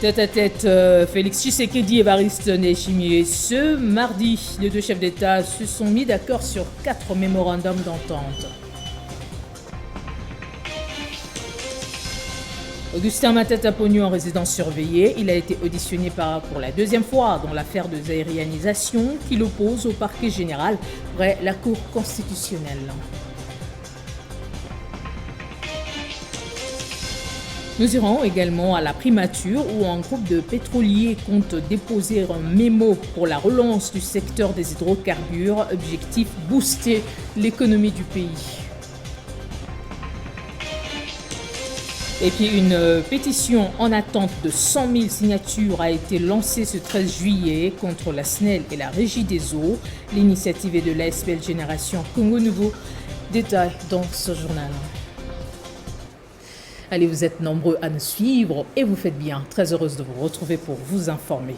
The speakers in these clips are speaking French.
Tête à tête, Félix Tshisekedi et Évariste Ndayishimiye. Ce mardi, les deux chefs d'État se sont mis d'accord sur 4 mémorandums d'entente. Augustin Matata Ponyo en résidence surveillée, il a été auditionné pour la deuxième fois dans l'affaire de zaïrianisation qui l'oppose au parquet général près la Cour constitutionnelle. Nous irons également à la primature où un groupe de pétroliers compte déposer un mémo pour la relance du secteur des hydrocarbures, objectif booster l'économie du pays. Et puis une pétition en attente de 100 000 signatures a été lancée ce 13 juillet contre la SNEL et la Régie des eaux. L'initiative est de l'ASBL Génération Congo Nouveau. Détail dans ce journal. Allez, vous êtes nombreux à nous suivre et vous faites bien. Très heureuse de vous retrouver pour vous informer.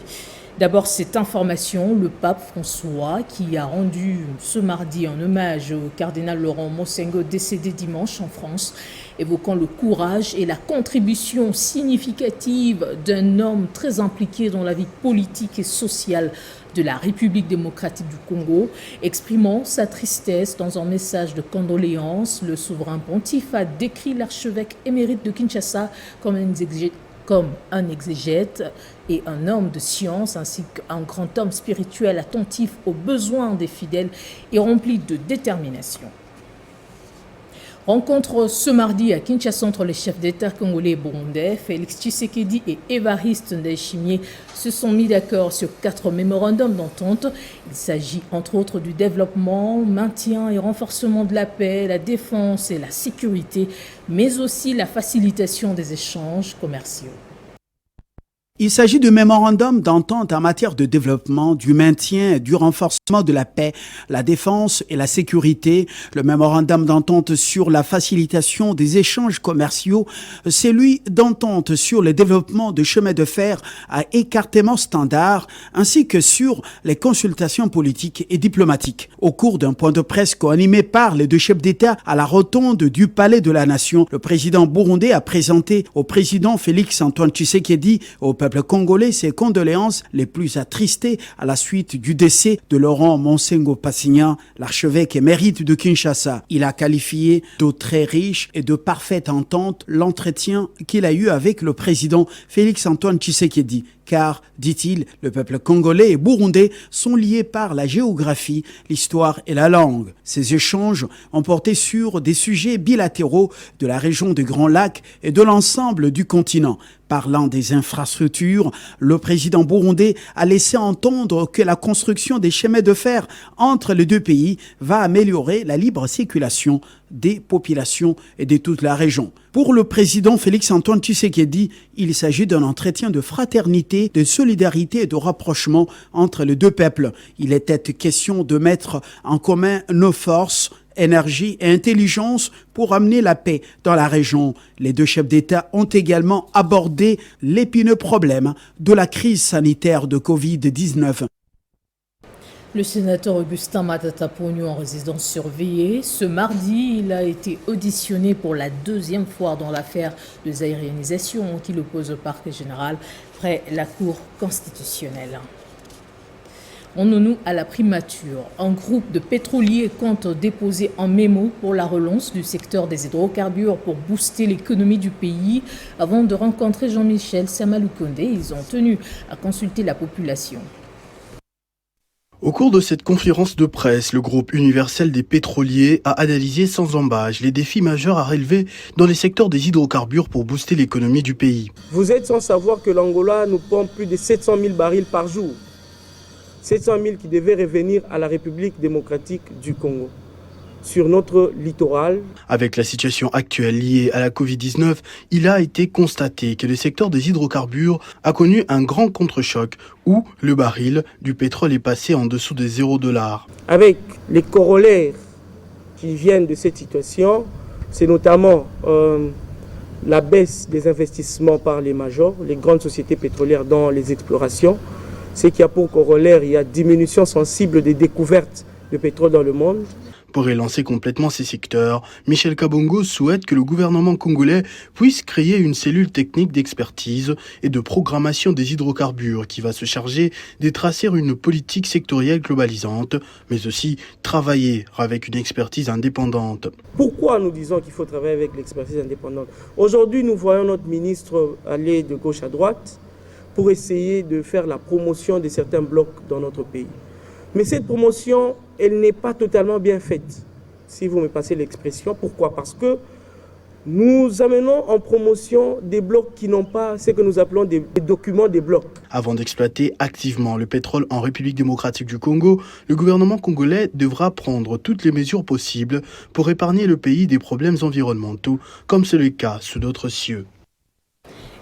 D'abord, cette information, le pape François qui a rendu ce mardi un hommage au cardinal Laurent Mosengo décédé dimanche en France, évoquant le courage et la contribution significative d'un homme très impliqué dans la vie politique et sociale de la République démocratique du Congo, exprimant sa tristesse dans un message de condoléances. Le souverain pontife a décrit l'archevêque émérite de Kinshasa comme un exégète et un homme de science, ainsi qu'un grand homme spirituel attentif aux besoins des fidèles et rempli de détermination. Rencontre ce mardi à Kinshasa entre les chefs d'État congolais et burundais. Félix Tshisekedi et Évariste Ndayishimiye se sont mis d'accord sur 4 mémorandums d'entente. Il s'agit entre autres du développement, maintien et renforcement de la paix, la défense et la sécurité, mais aussi la facilitation des échanges commerciaux. Il s'agit de mémorandums d'entente en matière de développement, du maintien et du renforcement de la paix, la défense et la sécurité. Le mémorandum d'entente sur la facilitation des échanges commerciaux, celui d'entente sur le développement de chemins de fer à écartement standard, ainsi que sur les consultations politiques et diplomatiques. Au cours d'un point de presse co-animé par les deux chefs d'État à la rotonde du Palais de la Nation, le président burundais a présenté au président Félix Antoine Tshisekedi au peuple congolais ses condoléances les plus attristées à la suite du décès de Laurent Mosengo Passignan, l'archevêque émérite de Kinshasa. Il a qualifié de très riche et de parfaite entente l'entretien qu'il a eu avec le président Félix Antoine Tshisekedi. Car, dit-il, le peuple congolais et burundais sont liés par la géographie, l'histoire et la langue. Ces échanges ont porté sur des sujets bilatéraux de la région des Grands Lacs et de l'ensemble du continent. Parlant des infrastructures, le président burundais a laissé entendre que la construction des chemins de fer entre les deux pays va améliorer la libre circulation des populations et de toute la région. Pour le président Félix-Antoine Tshisekedi, il s'agit d'un entretien de fraternité, de solidarité et de rapprochement entre les deux peuples. Il était question de mettre en commun nos forces, énergie et intelligence pour amener la paix dans la région. Les deux chefs d'État ont également abordé l'épineux problème de la crise sanitaire de Covid-19. Le sénateur Augustin Matata Ponyo en résidence surveillée. Ce mardi, il a été auditionné pour la deuxième fois dans l'affaire de zaïrianisation qui l'oppose au parquet général près la Cour constitutionnelle. Rendons-nous à la primature. Un groupe de pétroliers compte déposer un mémo pour la relance du secteur des hydrocarbures pour booster l'économie du pays. Avant de rencontrer Jean-Michel Samaloukonde, ils ont tenu à consulter la population. Au cours de cette conférence de presse, le groupe universel des pétroliers a analysé sans embâche les défis majeurs à relever dans les secteurs des hydrocarbures pour booster l'économie du pays. Vous êtes sans savoir que l'Angola nous pompe plus de 700 000 barils par jour. 700 000 qui devaient revenir à la République démocratique du Congo, sur notre littoral. Avec la situation actuelle liée à la Covid-19, il a été constaté que le secteur des hydrocarbures a connu un grand contre-choc où le baril du pétrole est passé en dessous des $0. Avec les corollaires qui viennent de cette situation, c'est notamment la baisse des investissements par les majors, les grandes sociétés pétrolières dans les explorations. Ce qui a pour corollaire, il y a diminution sensible des découvertes de pétrole dans le monde. Pour relancer complètement ces secteurs, Michel Kabongo souhaite que le gouvernement congolais puisse créer une cellule technique d'expertise et de programmation des hydrocarbures qui va se charger de tracer une politique sectorielle globalisante, mais aussi travailler avec une expertise indépendante. Pourquoi nous disons qu'il faut travailler avec l'expertise indépendante? Aujourd'hui, nous voyons notre ministre aller de gauche à droite pour essayer de faire la promotion de certains blocs dans notre pays. Mais cette promotion, elle n'est pas totalement bien faite, si vous me passez l'expression. Pourquoi? Parce que nous amenons en promotion des blocs qui n'ont pas ce que nous appelons des documents des blocs. Avant d'exploiter activement le pétrole en République démocratique du Congo, le gouvernement congolais devra prendre toutes les mesures possibles pour épargner le pays des problèmes environnementaux, comme c'est le cas sous d'autres cieux.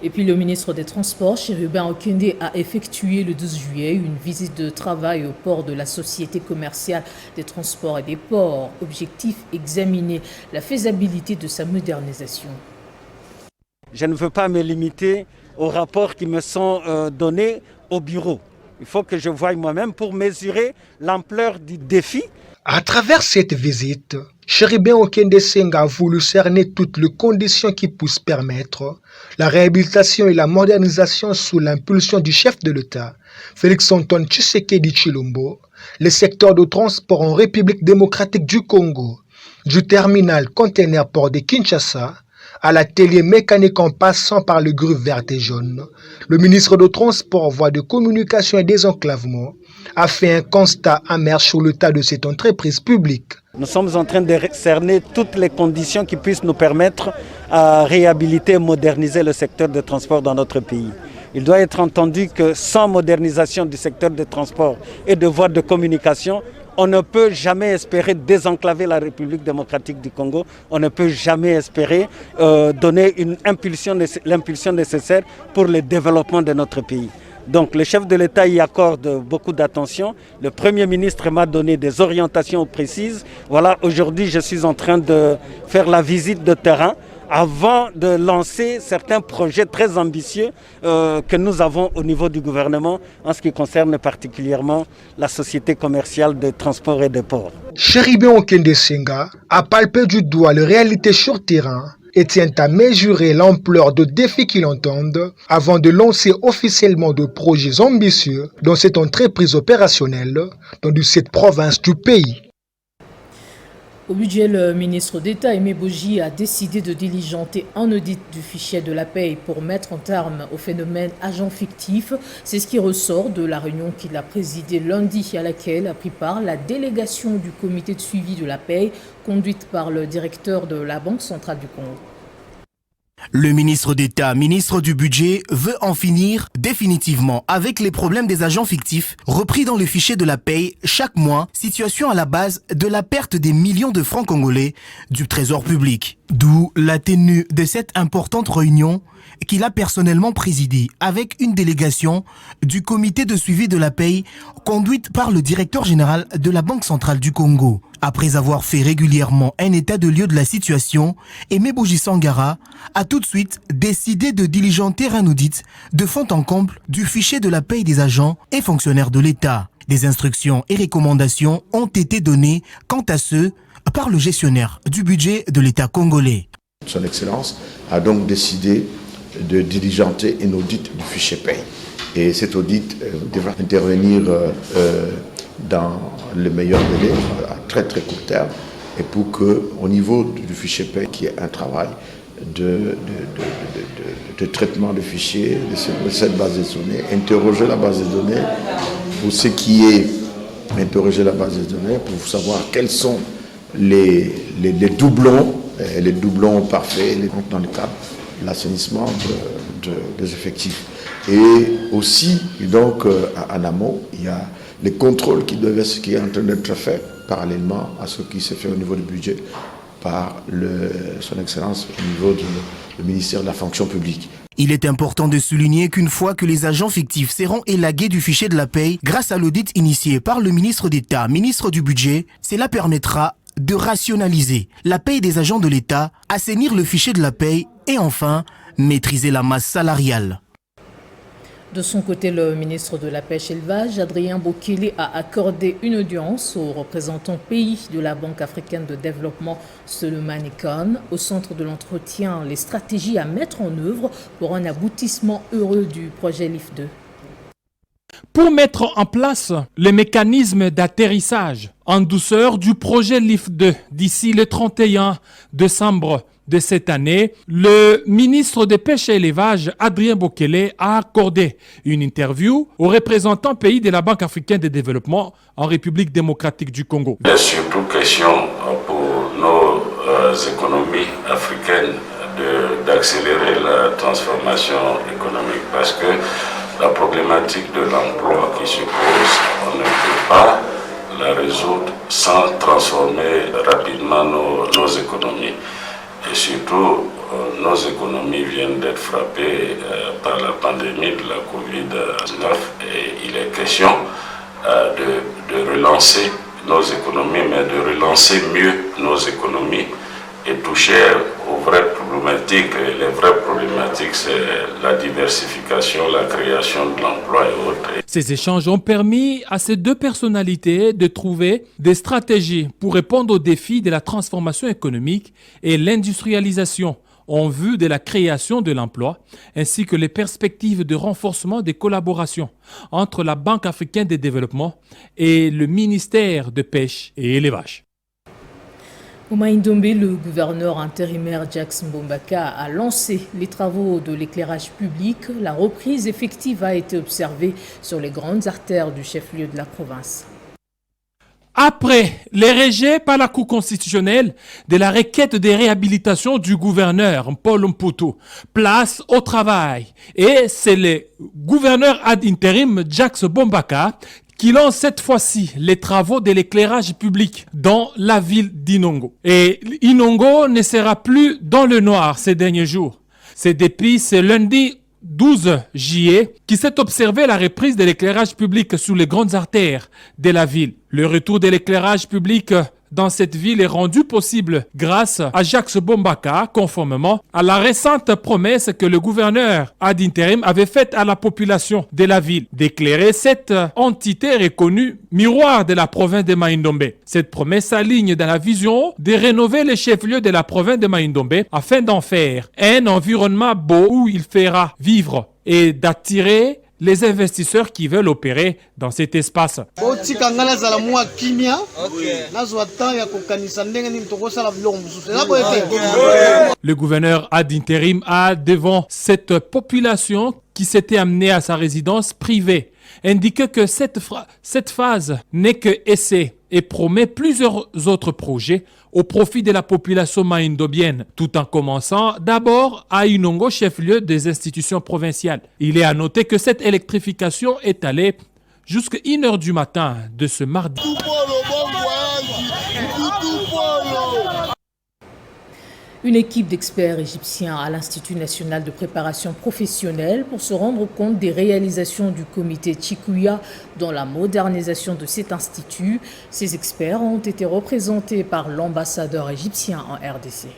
Et puis le ministre des Transports, Chérubin Okende, a effectué le 12 juillet une visite de travail au port de la Société commerciale des transports et des ports. Objectif, examiner la faisabilité de sa modernisation. Je ne veux pas me limiter aux rapports qui me sont donnés au bureau. Il faut que je voie moi-même pour mesurer l'ampleur du défi. À travers cette visite, Chérubin Okende Senga a voulu cerner toutes les conditions qui puissent permettre la réhabilitation et la modernisation sous l'impulsion du chef de l'État, Félix-Antoine Tshisekedi Tshilombo, les secteurs de transport en République démocratique du Congo, du terminal container port de Kinshasa à l'atelier mécanique en passant par le groupe vert et jaune. Le ministre de Transport, Voies de communication et désenclavement a fait un constat amer sur l'état de cette entreprise publique. Nous sommes en train de cerner toutes les conditions qui puissent nous permettre à réhabiliter et moderniser le secteur de transport dans notre pays. Il doit être entendu que sans modernisation du secteur de transport et de voies de communication, on ne peut jamais espérer désenclaver la République démocratique du Congo. On ne peut jamais espérer donner l'impulsion nécessaire pour le développement de notre pays. Donc le chef de l'État y accorde beaucoup d'attention. Le Premier ministre m'a donné des orientations précises. Voilà, aujourd'hui je suis en train de faire la visite de terrain avant de lancer certains projets très ambitieux que nous avons au niveau du gouvernement en ce qui concerne particulièrement la société commerciale de transport et de ports. Chérubin Okende Senga a palpé du doigt les réalités sur terrain et tient à mesurer l'ampleur de défis qu'il entendent avant de lancer officiellement de projets ambitieux dans cette entreprise opérationnelle dans 17 provinces du pays. Au budget, le ministre d'État Aimé Boji a décidé de diligenter un audit du fichier de la paie pour mettre un terme au phénomène agent fictif. C'est ce qui ressort de la réunion qu'il a présidée lundi à laquelle a pris part la délégation du comité de suivi de la paie conduite par le directeur de la Banque centrale du Congo. Le ministre d'État, ministre du Budget, veut en finir définitivement avec les problèmes des agents fictifs repris dans le fichier de la paie chaque mois, situation à la base de la perte des millions de francs congolais du trésor public. D'où la tenue de cette importante réunion qu'il a personnellement présidée avec une délégation du comité de suivi de la paie conduite par le directeur général de la Banque centrale du Congo. Après avoir fait régulièrement un état de lieu de la situation, Aimé Boji Sangara a tout de suite décidé de diligenter un audit de fond en comble du fichier de la paie des agents et fonctionnaires de l'État. Des instructions et recommandations ont été données quant à ceux par le gestionnaire du budget de l'État congolais. Son Excellence a donc décidé de diligenter un audit du fichier paie. Et cet audit devra intervenir dans le meilleur délai, à très très court terme, et pour qu'au niveau du fichier paie, qu'il y ait un travail de traitement de fichiers de cette base de données, interroger la base de données pour ce qui est interroger la base de données, pour savoir quels sont les doublons parfaits dans le cadre de l'assainissement des effectifs. Et aussi, donc, en amont, il y a les contrôles qui est en train d'être fait parallèlement à ce qui se fait au niveau du budget par son Excellence au niveau du ministère de la fonction publique. Il est important de souligner qu'une fois que les agents fictifs seront élagués du fichier de la paie, grâce à l'audit initié par le ministre d'État, ministre du Budget, cela permettra de rationaliser la paie des agents de l'État, assainir le fichier de la paie et enfin maîtriser la masse salariale. De son côté, le ministre de la Pêche et Élevage, Adrien Bokele, a accordé une audience au représentant pays de la Banque africaine de développement, Solomon Ekong, au centre de l'entretien, les stratégies à mettre en œuvre pour un aboutissement heureux du projet LIF2. Pour mettre en place les mécanismes d'atterrissage en douceur du projet LIF2 d'ici le 31 décembre de cette année, le ministre des Pêches et Élevage, Adrien Bokele, a accordé une interview au représentant pays de la Banque africaine de développement en République démocratique du Congo. Il est surtout question pour nos économies africaines d'accélérer la transformation économique parce que la problématique de l'emploi qui se pose, on ne peut pas la résoudre sans transformer rapidement nos économies. Et surtout, nos économies viennent d'être frappées par la pandémie de la Covid-19 et il est question de relancer nos économies, mais de relancer mieux nos économies et toucher aux vraies problématiques. Et les vraies problématiques, c'est la diversification, la création de l'emploi et autres. Ces échanges ont permis à ces deux personnalités de trouver des stratégies pour répondre aux défis de la transformation économique et l'industrialisation en vue de la création de l'emploi, ainsi que les perspectives de renforcement des collaborations entre la Banque africaine de développement et le ministère de Pêche et Élevage. Au Maïndombe, le gouverneur intérimaire Jacques Mbombaka a lancé les travaux de l'éclairage public. La reprise effective a été observée sur les grandes artères du chef-lieu de la province. Après les rejets par la Cour constitutionnelle de la requête de réhabilitation du gouverneur Paul Mputu, place au travail. Et c'est le gouverneur ad interim Jacques Mbombaka qui lance cette fois-ci les travaux de l'éclairage public dans la ville d'Inongo. Et Inongo ne sera plus dans le noir ces derniers jours. C'est depuis ce lundi 12 juillet qui s'est observé la reprise de l'éclairage public sur les grandes artères de la ville. Le retour de l'éclairage public dans cette ville est rendu possible grâce à Jacques Mbombaka, conformément à la récente promesse que le gouverneur ad interim avait faite à la population de la ville d'éclairer cette entité reconnue miroir de la province de Maïndombe. Cette promesse s'aligne dans la vision de rénover les chefs-lieux de la province de Maïndombe afin d'en faire un environnement beau où il fera vivre et d'attirer les investisseurs qui veulent opérer dans cet espace. Le gouverneur ad interim a, devant cette population qui s'était amenée à sa résidence privée, indiqué que cette phase n'est que essai et promet plusieurs autres projets au profit de la population maïndobienne, tout en commençant d'abord à Inongo, chef-lieu des institutions provinciales. Il est à noter que cette électrification est allée jusqu'à 1h du matin de ce mardi. Une équipe d'experts égyptiens à l'Institut national de préparation professionnelle pour se rendre compte des réalisations du comité Tchikouya dans la modernisation de cet institut. Ces experts ont été représentés par l'ambassadeur égyptien en RDC.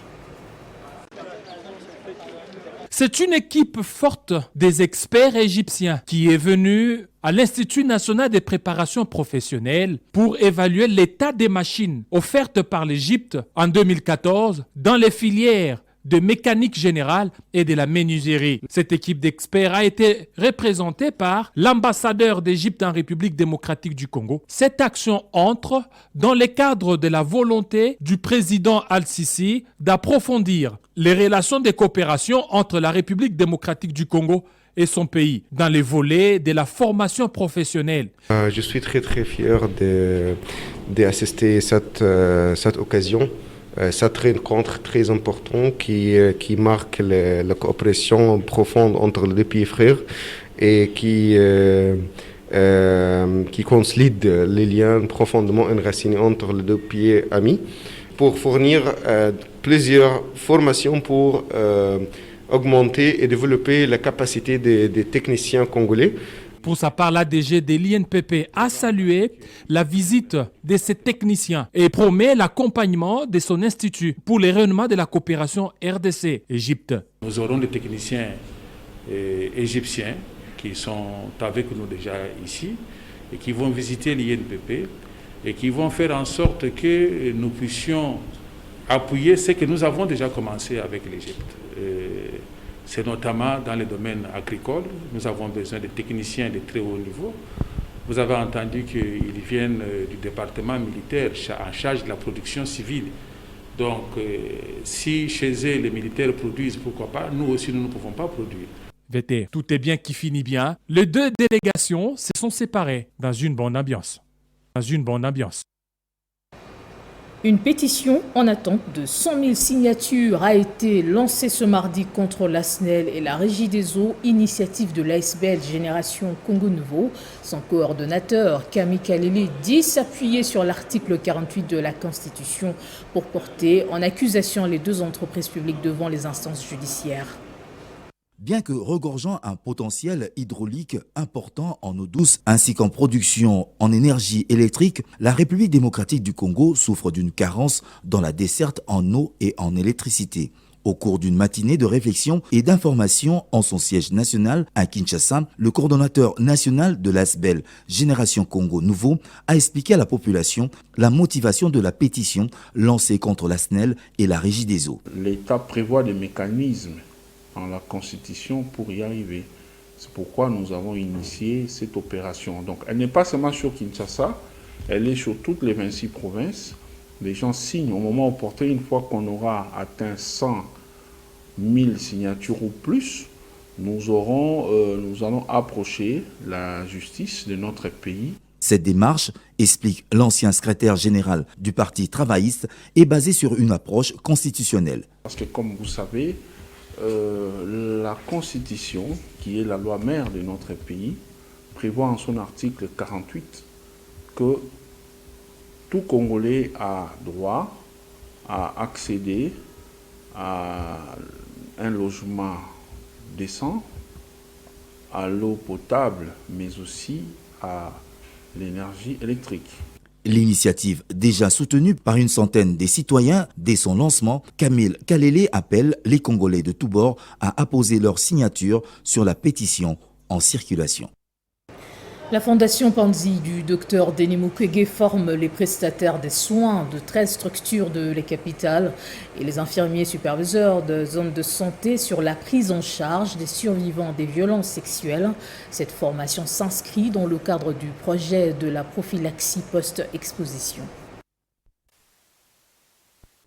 C'est une équipe forte des experts égyptiens qui est venue à l'Institut national de préparation professionnelle pour évaluer l'état des machines offertes par l'Égypte en 2014 dans les filières de mécanique générale et de la menuiserie. Cette équipe d'experts a été représentée par l'ambassadeur d'Égypte en République démocratique du Congo. Cette action entre dans le cadre de la volonté du président Al-Sisi d'approfondir les relations de coopération entre la République démocratique du Congo et son pays dans les volets de la formation professionnelle. Je suis très fier d'assister à cette occasion. Cette rencontre très importante qui marque la coopération profonde entre les deux pays frères et qui consolide les liens profondément enracinés entre les deux pays amis pour fournir plusieurs formations pour augmenter et développer la capacité des techniciens congolais. Pour sa part, l'ADG de l'INPP a salué la visite de ces techniciens et promet l'accompagnement de son institut pour le rayonnement de la coopération RDC-Égypte. Nous aurons des techniciens égyptiens qui sont avec nous déjà ici et qui vont visiter l'INPP et qui vont faire en sorte que nous puissions appuyer ce que nous avons déjà commencé avec l'Égypte. C'est notamment dans le domaine agricole. Nous avons besoin de techniciens de très haut niveau. Vous avez entendu qu'ils viennent du département militaire en charge de la production civile. Donc, si chez eux les militaires produisent, pourquoi pas, nous aussi nous ne pouvons pas produire. VT, tout est bien qui finit bien. Les deux délégations se sont séparées dans une bonne ambiance. Une pétition en attente de 100 000 signatures a été lancée ce mardi contre la SNEL et la Régie des eaux, initiative de l'ASBL Génération Congo Nouveau. Son coordonnateur, Camille Kalele, dit s'appuyer sur l'article 48 de la Constitution pour porter en accusation les deux entreprises publiques devant les instances judiciaires. Bien que regorgeant un potentiel hydraulique important en eau douce ainsi qu'en production en énergie électrique, la République démocratique du Congo souffre d'une carence dans la desserte en eau et en électricité. Au cours d'une matinée de réflexion et d'information en son siège national à Kinshasa, le coordonnateur national de l'ASBL Génération Congo Nouveau a expliqué à la population la motivation de la pétition lancée contre la SNEL et la Régie des eaux. L'État prévoit des mécanismes dans la Constitution pour y arriver. C'est pourquoi nous avons initié cette opération. Donc elle n'est pas seulement sur Kinshasa, elle est sur toutes les 26 provinces. Les gens signent au moment opportun, une fois qu'on aura atteint 100 000 signatures ou plus, nous allons approcher la justice de notre pays. Cette démarche, explique l'ancien secrétaire général du Parti travailliste, est basée sur une approche constitutionnelle. Parce que comme vous savez, la Constitution, qui est la loi mère de notre pays, prévoit en son article 48 que tout Congolais a droit à accéder à un logement décent, à l'eau potable, mais aussi à l'énergie électrique. L'initiative, déjà soutenue par une centaine de citoyens dès son lancement, Camille Kalele appelle les Congolais de tous bords à apposer leur signature sur la pétition en circulation. La Fondation Panzi du Dr Denis Mukwege forme les prestataires des soins de 13 structures de la capitale et les infirmiers superviseurs de zones de santé sur la prise en charge des survivants des violences sexuelles. Cette formation s'inscrit dans le cadre du projet de la prophylaxie post-exposition.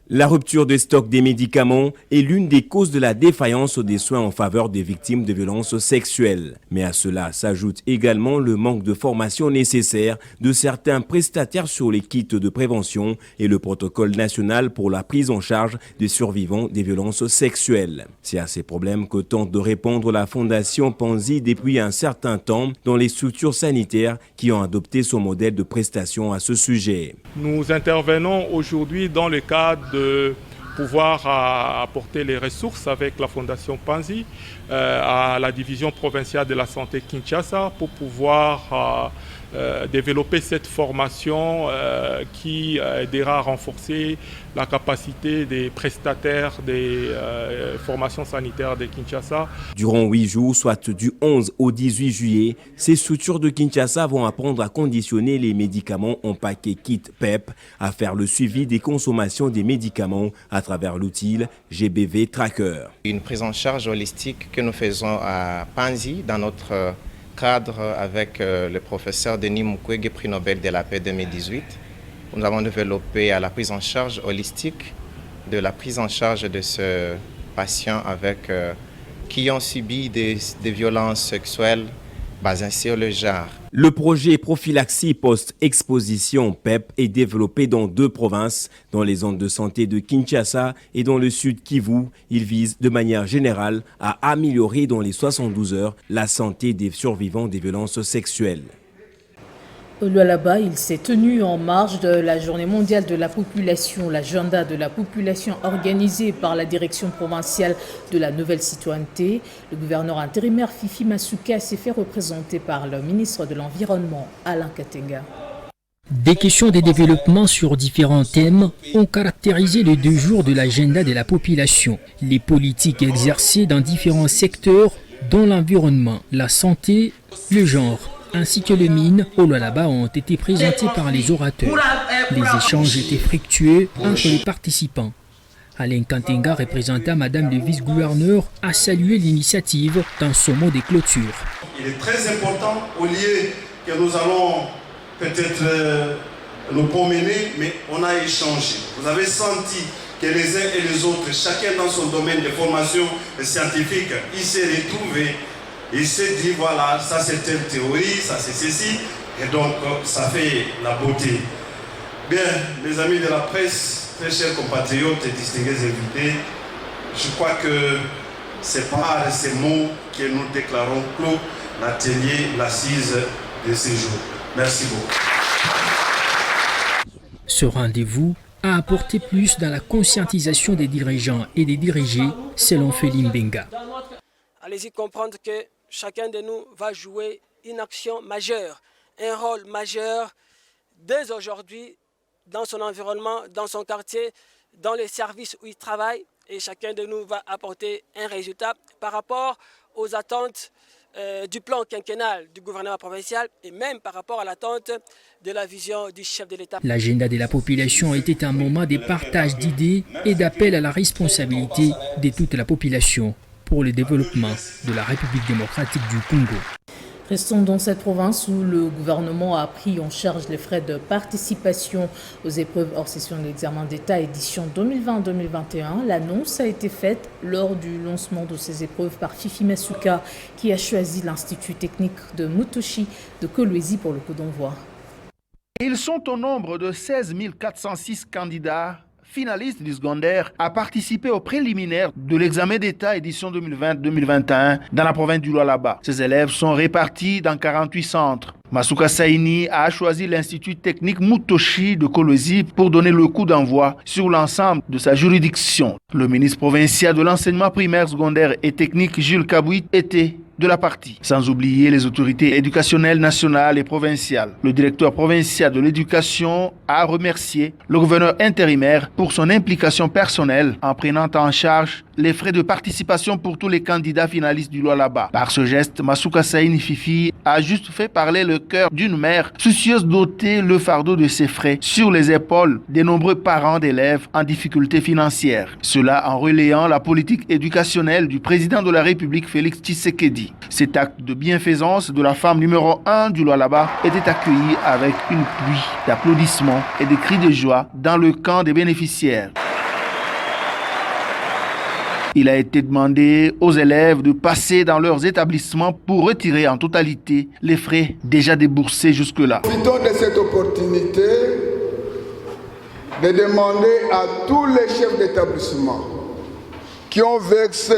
La rupture des stocks des médicaments est l'une des causes de la défaillance des soins en faveur des victimes de violences sexuelles. Mais à cela s'ajoute également le manque de formation nécessaire de certains prestataires sur les kits de prévention et le protocole national pour la prise en charge des survivants des violences sexuelles. C'est à ces problèmes que tente de répondre la Fondation Panzi depuis un certain temps dans les structures sanitaires qui ont adopté son modèle de prestation à ce sujet. Nous intervenons aujourd'hui dans le cadre de pouvoir apporter les ressources avec la Fondation Panzi à la division provinciale de la santé Kinshasa pour pouvoir développer cette formation qui aidera à renforcer la capacité des prestataires des formations sanitaires de Kinshasa. Durant 8 jours, soit du 11 au 18 juillet, ces structures de Kinshasa vont apprendre à conditionner les médicaments en paquet kit PEP, à faire le suivi des consommations des médicaments à travers l'outil GBV Tracker. Une prise en charge holistique que nous faisons à Panzi dans notre cadre avec le professeur Denis Mukwege, prix Nobel de la paix 2018. Nous avons développé à la prise en charge holistique de la prise en charge de ce patient qui ont subi des violences sexuelles basées sur le genre. Le projet prophylaxie post-exposition PEP est développé dans 2 provinces, dans les zones de santé de Kinshasa et dans le sud Kivu. Il vise de manière générale à améliorer dans les 72 heures la santé des survivants des violences sexuelles. Là-bas, il s'est tenu en marge de la Journée mondiale de la population, l'agenda de la population organisée par la direction provinciale de la nouvelle citoyenneté. Le gouverneur intérimaire Fifi Masuka s'est fait représenter par le ministre de l'Environnement, Alain Katenga. Des questions de développement sur différents thèmes ont caractérisé les 2 jours de l'agenda de la population. Les politiques exercées dans différents secteurs dont l'environnement, la santé, le genre, ainsi que les mines au Lualaba ont été présentés par les orateurs. Les échanges étaient fructueux entre les participants. Alain Kantenga, représentant Madame le vice-gouverneur, a salué l'initiative dans son mot de clôture. Il est très important, au lieu que nous allons peut-être nous promener, mais on a échangé. Vous avez senti que les uns et les autres, chacun dans son domaine de formation scientifique, il s'est retrouvé, il s'est dit voilà, ça c'est telle théorie, ça c'est ceci, et donc ça fait la beauté. Bien, mes amis de la presse, très chers compatriotes et distingués invités, je crois que c'est par ces mots que nous déclarons clos l'atelier, l'assise de ce jour. Merci beaucoup. Ce rendez-vous a apporté plus dans la conscientisation des dirigeants et des dirigés, selon Félim Benga. Allez-y comprendre que chacun de nous va jouer une action majeure, un rôle majeur dès aujourd'hui dans son environnement, dans son quartier, dans les services où il travaille, et chacun de nous va apporter un résultat par rapport aux attentes du plan quinquennal du gouvernement provincial et même par rapport à l'attente de la vision du chef de l'État. L'agenda de la population était un moment de partage d'idées et d'appel à la responsabilité de toute la population pour le développement de la République démocratique du Congo. Restons dans cette province où le gouvernement a pris en charge les frais de participation aux épreuves hors session de l'examen d'État édition 2020-2021. L'annonce a été faite lors du lancement de ces épreuves par Fifi Masuka qui a choisi l'Institut technique de Mutoshi de Kolwezi pour le coup d'envoi. Ils sont au nombre de 16 406 candidats finalistes du secondaire à participer aux préliminaires de l'examen d'État édition 2020-2021 dans la province du Lualaba. Ces élèves sont répartis dans 48 centres. Masuka Saini a choisi l'Institut technique Mutoshi de Kolwezi pour donner le coup d'envoi sur l'ensemble de sa juridiction. Le ministre provincial de l'enseignement primaire, secondaire et technique, Jules Kabouit, était de la partie, sans oublier les autorités éducationnelles nationales et provinciales. Le directeur provincial de l'éducation a remercié le gouverneur intérimaire pour son implication personnelle en prenant en charge les frais de participation pour tous les candidats finalistes du Lualaba. Par ce geste, Masuka Saini Fifi a juste fait parler le cœur d'une mère soucieuse d'ôter le fardeau de ses frais sur les épaules des nombreux parents d'élèves en difficulté financière. Cela en relayant la politique éducationnelle du président de la République, Félix Tshisekedi. Cet acte de bienfaisance de la femme numéro 1 du Lualaba était accueilli avec une pluie d'applaudissements et de cris de joie dans le camp des bénéficiaires. Il a été demandé aux élèves de passer dans leurs établissements pour retirer en totalité les frais déjà déboursés jusque-là. Profitons de cette opportunité de demander à tous les chefs d'établissement qui ont versé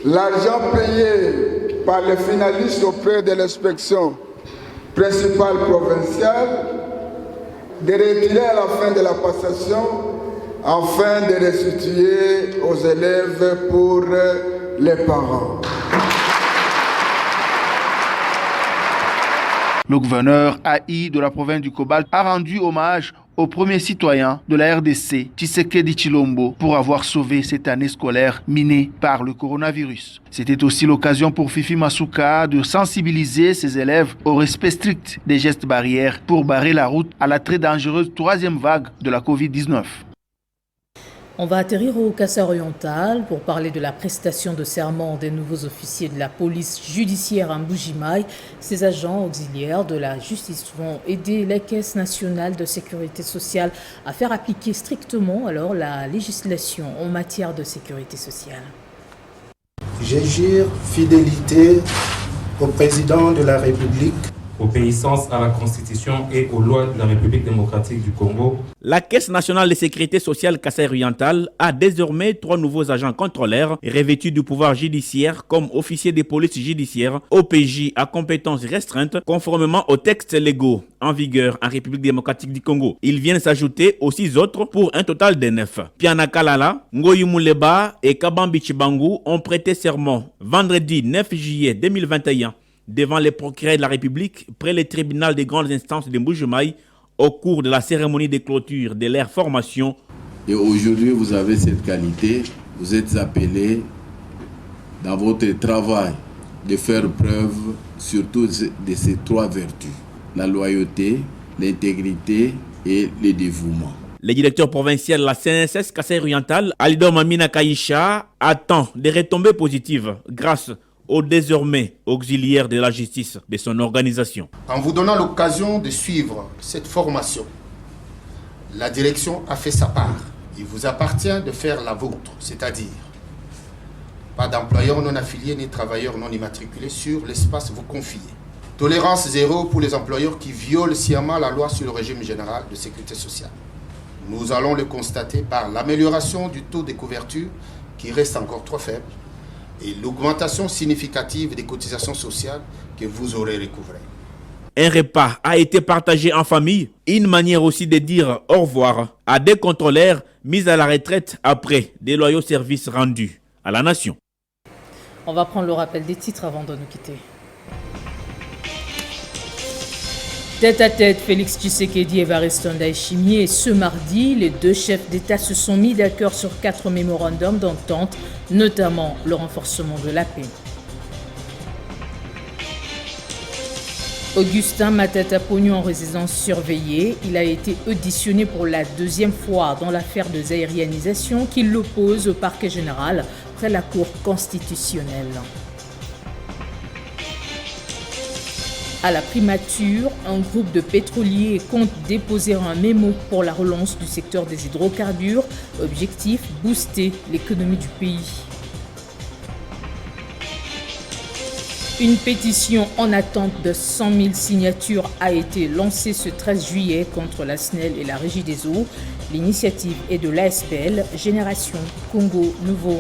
l'argent payé par les finalistes auprès de l'inspection principale provinciale de retirer à la fin de la passation afin de restituer aux élèves pour les parents. Le gouverneur AI de la province du Cobalt a rendu hommage au premier citoyen de la RDC, Tshisekedi Tshilombo, pour avoir sauvé cette année scolaire minée par le coronavirus. C'était aussi l'occasion pour Fifi Masuka de sensibiliser ses élèves au respect strict des gestes barrières pour barrer la route à la très dangereuse troisième vague de la Covid-19. On va atterrir au Kassai-Oriental pour parler de la prestation de serment des nouveaux officiers de la police judiciaire à Mbuji-Mayi. Ces agents auxiliaires de la justice vont aider la Caisse nationale de sécurité sociale à faire appliquer strictement alors la législation en matière de sécurité sociale. Je jure fidélité au président de la République, obéissance à la Constitution et aux lois de la République démocratique du Congo. La Caisse nationale de sécurité sociale Kassai-Oriental a désormais 3 nouveaux agents contrôleurs revêtus du pouvoir judiciaire comme officiers de police judiciaire, OPJ à compétences restreintes, conformément aux textes légaux en vigueur en République démocratique du Congo. Ils viennent s'ajouter aux 6 autres pour un total de 9. Piana Kalala, Ngoyi Mouleba et Kabambi Chibangu ont prêté serment vendredi 9 juillet 2021 devant les procureurs de la République près le tribunal des grandes instances de Mbuji-Mayi au cours de la cérémonie de clôture de leur formation. Et aujourd'hui, vous avez cette qualité, vous êtes appelés dans votre travail de faire preuve surtout de ces 3 vertus, la loyauté, l'intégrité et le dévouement. Le directeur provincial de la CNSS Kasaï-Oriental, Alidor Mamina Kaïcha, attend des retombées positives grâce au désormais auxiliaire de la justice de son organisation. En vous donnant l'occasion de suivre cette formation, la direction a fait sa part. Il vous appartient de faire la vôtre, c'est-à-dire pas d'employeurs non affiliés ni travailleurs non immatriculés sur l'espace vous confié. Tolérance zéro pour les employeurs qui violent sciemment la loi sur le régime général de sécurité sociale. Nous allons le constater par l'amélioration du taux de couverture qui reste encore trop faible et l'augmentation significative des cotisations sociales que vous aurez recouvrées. Un repas a été partagé en famille, une manière aussi de dire au revoir à des contrôleurs mis à la retraite après des loyaux services rendus à la nation. On va prendre le rappel des titres avant de nous quitter. Tête à tête, Félix Tshisekedi et Evariste Ndayishimiye. Ce mardi, les 2 chefs d'État se sont mis d'accord sur 4 mémorandums d'entente, notamment le renforcement de la paix. Augustin Matata Pognon en résidence surveillée. Il a été auditionné pour la 2e fois dans l'affaire de zaïrianisation qui l'oppose au parquet général près la Cour constitutionnelle. À la primature, un groupe de pétroliers compte déposer un mémo pour la relance du secteur des hydrocarbures. Objectif, booster l'économie du pays. Une pétition en attente de 100 000 signatures a été lancée ce 13 juillet contre la SNEL et la Régie des eaux. L'initiative est de l'ASBL, Génération Congo Nouveau.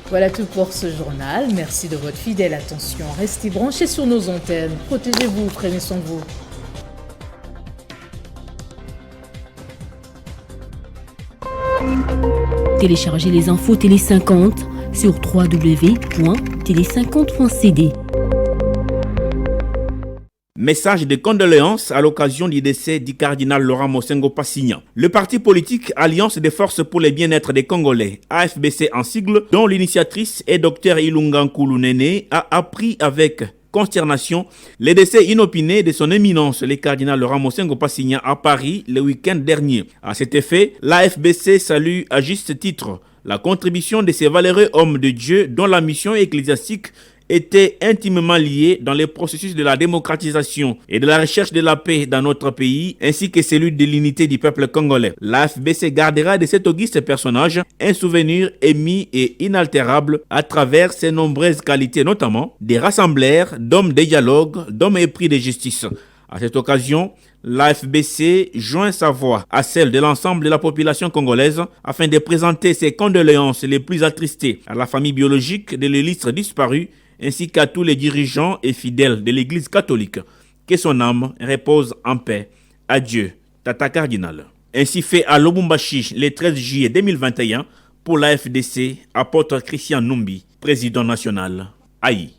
Voilà tout pour ce journal. Merci de votre fidèle attention. Restez branchés sur nos antennes. Protégez-vous, prenez soin de vous. Téléchargez les infos Télé 50 sur www.tele50.cd. Message de condoléances à l'occasion du décès du cardinal Laurent Mosengo Passignan. Le parti politique Alliance des forces pour le bien-être des Congolais, AFBC en sigle, dont l'initiatrice est Dr Ilunga Nkulunene, a appris avec consternation le décès inopiné de son éminence, le cardinal Laurent Mosengo Passignan, à Paris le week-end dernier. À cet effet, l'AFBC salue à juste titre la contribution de ces valeureux hommes de Dieu dont la mission ecclésiastique était intimement liée dans les processus de la démocratisation et de la recherche de la paix dans notre pays, ainsi que celui de l'unité du peuple congolais. L'AFBC gardera de cet auguste personnage un souvenir émis et inaltérable à travers ses nombreuses qualités, notamment des rassembleurs, d'hommes de dialogue, d'hommes épris de justice. À cette occasion, l'AFBC joint sa voix à celle de l'ensemble de la population congolaise afin de présenter ses condoléances les plus attristées à la famille biologique de l'illustre disparu ainsi qu'à tous les dirigeants et fidèles de l'Église catholique. Que son âme repose en paix. Adieu, Tata Cardinal. Ainsi fait à Lubumbashi le 13 juillet 2021 pour l'AFDC, apôtre Christian Numbi, président national. Aïe.